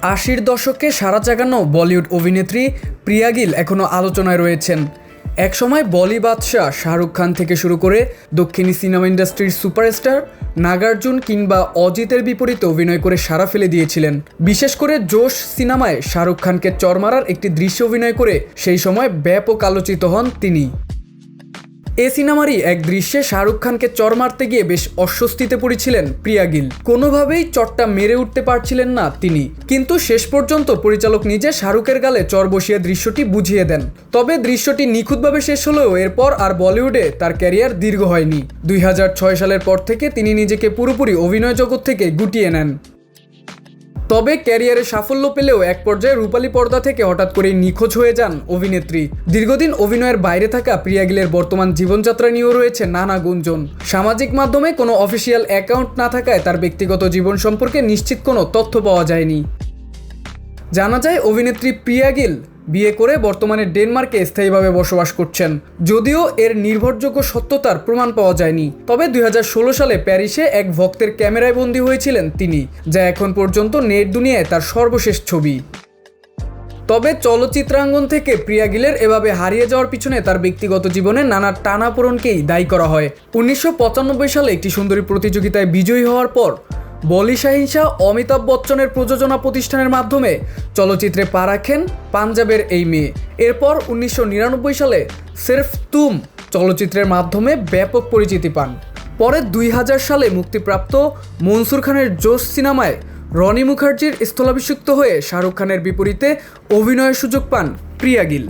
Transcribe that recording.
আশির দশকে সাড়া জাগানো বলিউড অভিনেত্রী প্রিয়া গিল এখনও আলোচনায় রয়েছেন। একসময় বলি বাদশাহ শাহরুখ খান থেকে শুরু করে দক্ষিণী সিনেমা ইন্ডাস্ট্রির সুপারস্টার নাগার্জুন কিংবা অজিতের বিপরীতে অভিনয় করে সাড়া ফেলে দিয়েছিলেন। বিশেষ করে জোশ সিনেমায় শাহরুখ খানকে চর মারার একটি দৃশ্য অভিনয় করে সেই সময় ব্যাপক আলোচিত হন তিনি। এ সিনেমারই এক দৃশ্যে শাহরুখ খানকে চর মারতে গিয়ে বেশ অস্বস্তিতে পড়েছিলেন প্রিয়া গিল। কোনোভাবেই চরটা মেরে উঠতে পারছিলেন না তিনি, কিন্তু শেষ পর্যন্ত পরিচালক নিজে শাহরুখের গালে চর বসিয়ে দৃশ্যটি বুঝিয়ে দেন। তবে দৃশ্যটি নিখুঁতভাবে শেষ হলেও এরপর আর বলিউডে তার ক্যারিয়ার দীর্ঘ হয়নি। 2006 সালের পর থেকে তিনি নিজেকে পুরোপুরি অভিনয় জগৎ থেকে গুটিয়ে নেন। তবে ক্যারিয়ারে সাফল্য পেলেও এক পর্যায়ে রূপালী পর্দা থেকে হঠাৎ করেই নিখোঁজ হয়ে যান অভিনেত্রী। দীর্ঘদিন অভিনয়ের বাইরে থাকা প্রিয়া গিলের বর্তমান জীবনযাত্রা নিয়েও রয়েছে নানা গুঞ্জন। সামাজিক মাধ্যমে কোনো অফিসিয়াল অ্যাকাউন্ট না থাকায় তার ব্যক্তিগত জীবন সম্পর্কে নিশ্চিত কোনো তথ্য পাওয়া যায়নি। জানা যায় অভিনেত্রী প্রিয়া গিল বিয়ে করে বর্তমানে ডেনমার্কে স্থায়ীভাবে বসবাস করছেন, যদিও এর নির্ভরযোগ্য সত্যতার প্রমাণ পাওয়া যায়নি। তবে 2016 সালে প্যারিসে এক ভক্তের ক্যামেরায় বন্দী হয়েছিলেন তিনি, যা এখন পর্যন্ত নেট দুনিয়ায় তার সর্বশেষ ছবি। তবে চলচ্চিত্রাঙ্গন থেকে প্রিয়া গিলের এভাবে হারিয়ে যাওয়ার পিছনে তার ব্যক্তিগত জীবনে নানা টানাপোড়েনকেই দায়ী করা হয়। 1995 সালে একটি সুন্দরী প্রতিযোগিতায় বিজয়ী হওয়ার পর বলি শাহিন শাহ অমিতাভ বচ্চনের প্রযোজনা প্রতিষ্ঠানের মাধ্যমে চলচ্চিত্রে পা রাখেন পাঞ্জাবের এই মেয়ে। এরপর 1999 সালে সির্ফ তুম চলচ্চিত্রের মাধ্যমে ব্যাপক পরিচিতি পান। পরে 2000 সালে মুক্তিপ্রাপ্ত মনসুর খানের জোশ সিনেমায় রনি মুখার্জির স্থলাভিষিক্ত হয়ে শাহরুখ খানের বিপরীতে অভিনয়ের সুযোগ পান প্রিয়া গিল।